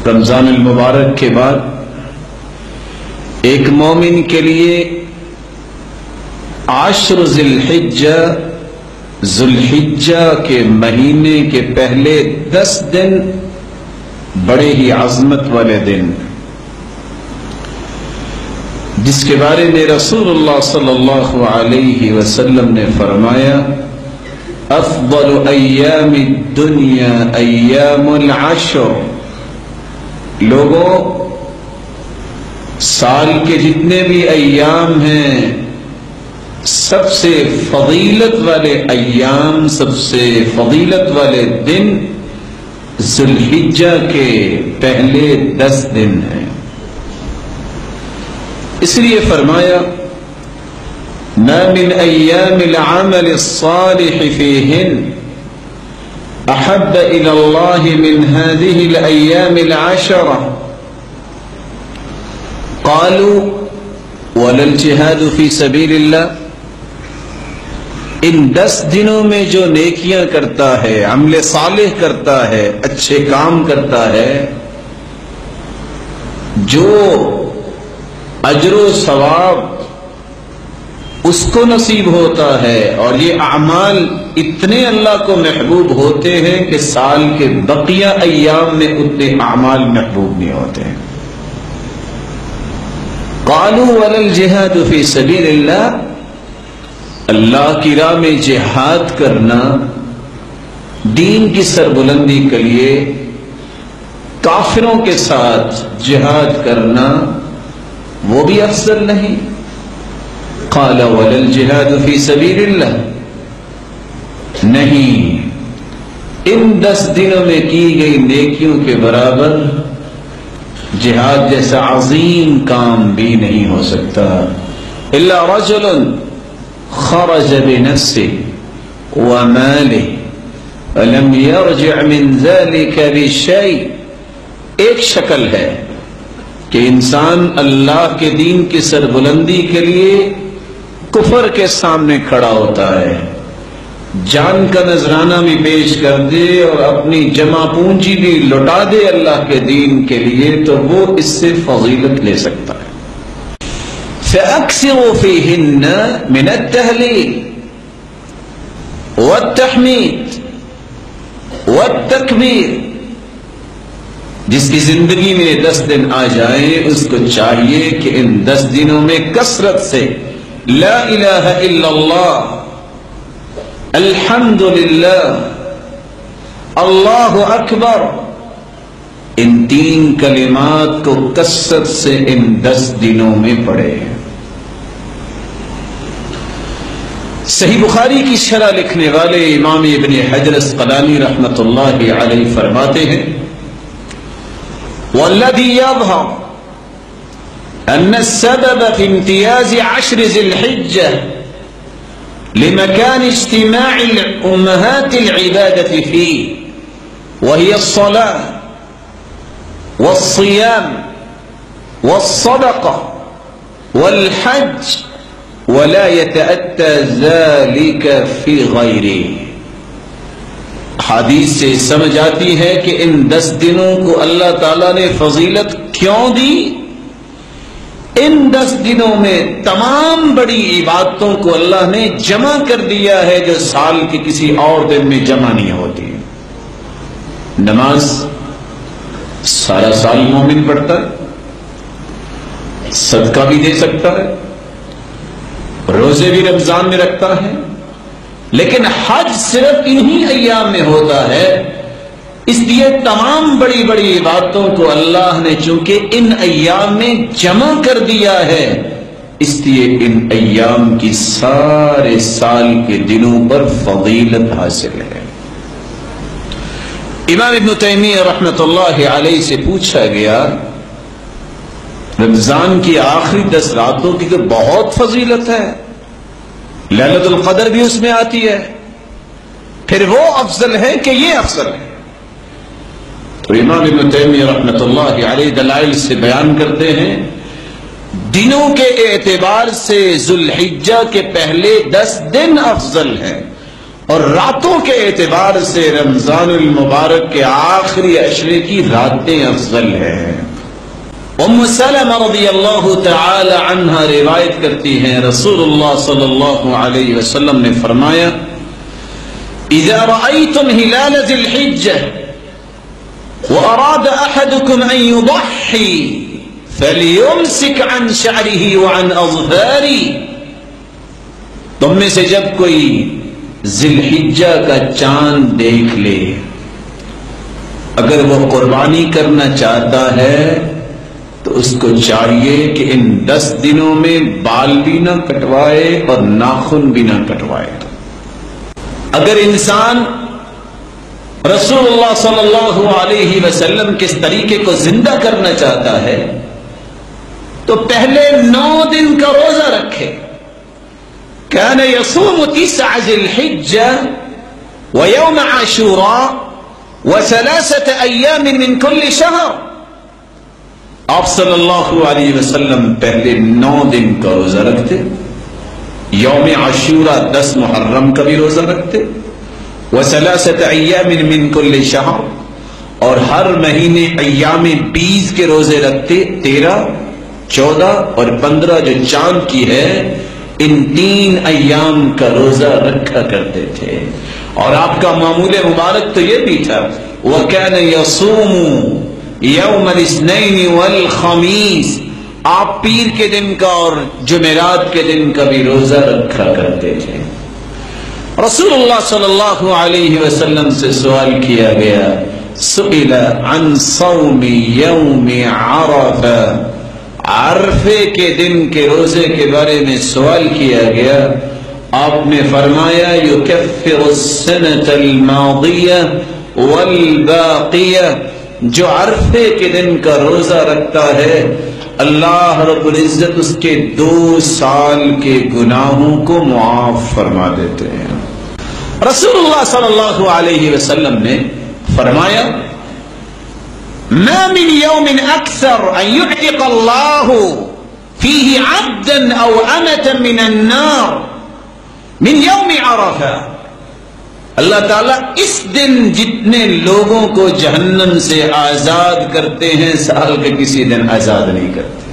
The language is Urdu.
رمضان المبارک کے بعد ایک مومن کے لیے عشر ذوالحجہ کے مہینے کے پہلے 10 دن بڑے ہی عظمت والے دن، جس کے بارے میں رسول اللہ صلی اللہ علیہ وسلم نے فرمایا افضل ایام الدنیا ایام العشر۔ لوگوں، سال کے جتنے بھی ایام ہیں، سب سے فضیلت والے ایام، سب سے فضیلت والے دن ذوالحجہ کے پہلے 10 دن ہیں۔ اس لیے فرمایا ما من ایام العمل الصالح فیہن احب الى اللہ من هذه الایام العشرہ قالوا ولا الجہاد فی سبیل اللہ۔ ان 10 دنوں میں جو نیکیاں کرتا ہے، عمل صالح کرتا ہے، اچھے کام کرتا ہے، جو اجر و ثواب اس کو نصیب ہوتا ہے، اور یہ اعمال اتنے اللہ کو محبوب ہوتے ہیں کہ سال کے بقیہ ایام میں اتنے اعمال محبوب نہیں ہوتے ہیں۔ قالوا ولا الجہاد فی سبیل اللہ، اللہ کی راہ میں جہاد کرنا، دین کی سربلندی کے لیے کافروں کے ساتھ جہاد کرنا، وہ بھی افضل نہیں؟ قال ولا الجہاد فی سبیل اللہ، نہیں، ان 10 دنوں میں کی گئی نیکیوں کے برابر جہاد جیسا عظیم کام بھی نہیں ہو سکتا۔ الا رجل خرج بنفسه وماله ولم يرجع من ذلك بشيء۔ ایک شکل ہے کہ انسان اللہ کے دین کی سربلندی کے لیے کفر کے سامنے کھڑا ہوتا ہے، جان کا نذرانہ بھی پیش کر دے اور اپنی جمع پونجی بھی لٹا دے اللہ کے دین کے لیے، تو وہ اس سے فضیلت لے سکتا ہے۔ فَأَكْثِرُوا فِيهِنَّ مِنَ التَّهْلِيلِ وَالتَّحْمِيدِ وَالتَّكْبِيرِ۔ جس کی زندگی میں 10 دن آ جائیں، اس کو چاہیے کہ ان 10 دنوں میں کثرت سے لا الہ الا اللہ، الحمد للہ، اللہ اکبر، ان 3 کلمات کو کثرت سے ان 10 دنوں میں پڑھے۔ صحیح بخاری کی شرح لکھنے والے امام ابن حجر اسقلانی رحمۃ اللہ علیہ فرماتے ہیں والذی یظہر ان السبب فی امتیاز 10 ذی الحجہ لمكان اجتماع أمهات العبادة فيه وهي الصلاة والصيام والصدقة والحج ولا يتأتى ذلك في غيره۔ حدیث سے سمجھ آتی ہے کہ ان 10 دنوں کو اللہ تعالیٰ نے فضیلت کیوں دی۔ ان 10 دنوں میں تمام بڑی عبادتوں کو اللہ نے جمع کر دیا ہے جو سال کے کسی اور دن میں جمع نہیں ہوتی۔ نماز سارا سال مومن پڑھتا ہے، صدقہ بھی دے سکتا ہے، روزے بھی رمضان میں رکھتا ہے، لیکن حج صرف انہی ایام میں ہوتا ہے۔ اس لیے تمام بڑی بڑی عبادتوں کو اللہ نے چونکہ ان ایام میں جمع کر دیا ہے، اس لیے ان ایام کی سارے سال کے دنوں پر فضیلت حاصل ہے۔ امام ابن تیمیہ رحمۃ اللہ علیہ سے پوچھا گیا رمضان کی آخری 10 راتوں کی تو بہت فضیلت ہے، لیلۃ القدر بھی اس میں آتی ہے، پھر وہ افضل ہے کہ یہ افضل ہے؟ تو امام ابن تیمیہ رحمۃ اللہ علیہ دلائل سے بیان کرتے ہیں دنوں کے اعتبار سے ذوالحجہ کے پہلے 10 دن افضل ہیں، اور راتوں کے اعتبار سے رمضان المبارک کے آخری عشرے کی راتیں افضل ہیں۔ ام سلمہ رضی اللہ تعالی عنہا روایت کرتی ہیں، رسول اللہ صلی اللہ علیہ وسلم نے فرمایا، اذا رأيتم هلال ذي الحجة واراد احدكم ان يضحي فليمسك عن شعره وعن اظفاره، تم میں سے جب کوئی ذی الحجہ کا چاند دیکھ لے، اگر وہ قربانی کرنا چاہتا ہے تو اس کو چاہیے کہ ان 10 دنوں میں بال بھی نہ کٹوائے اور ناخن بھی نہ کٹوائے۔ اگر انسان رسول اللہ صلی اللہ علیہ وسلم کے اس طریقے کو زندہ کرنا چاہتا ہے تو پہلے 9 دن کا روزہ رکھے۔ كان يصوم 9 ذي الحجة ويوم عاشوراء و3 أيام من كل شهر۔ آپ صلی اللہ علیہ وسلم پہلے 9 دن کا روزہ رکھتے، یوم عاشوراء 10 محرم کا بھی روزہ رکھتے، و3 أيام من كل شهر، اور ہر مہینے ایام 20 کے روزے رکھتے، 13، 14 اور 15 جو چاند کی ہے، ان 3 ایام کا روزہ رکھا کرتے تھے۔ اور آپ کا معمول مبارک تو یہ بھی تھا، وَكَانَ يَصُومُ يَوْمَ الْاثْنَيْنِ وَالْخَمِيسِ، آپ پیر کے دن کا اور جمعرات کے دن کا بھی روزہ رکھا کرتے تھے۔ رسول اللہ صلی اللہ علیہ وسلم سے سوال کیا گیا، سئل عن صوم یوم عرفہ، عرفے کے دن کے روزے کے بارے میں سوال کیا گیا، آپ نے فرمایا یکفر السنة الماضیہ والباقیہ، جو عرفے کے دن کا روزہ رکھتا ہے اللہ رب العزت اس کے 2 سال کے گناہوں کو معاف فرما دیتے ہیں۔ رسول اللہ صلی اللہ علیہ وسلم نے فرمایا، ما من يوم اکثر ان يعتق اللہ فیہ عبدا او امة من النار من یوم عرفہ، اللہ تعالیٰ اس دن جتنے لوگوں کو جہنم سے آزاد کرتے ہیں سال کے کسی دن آزاد نہیں کرتے۔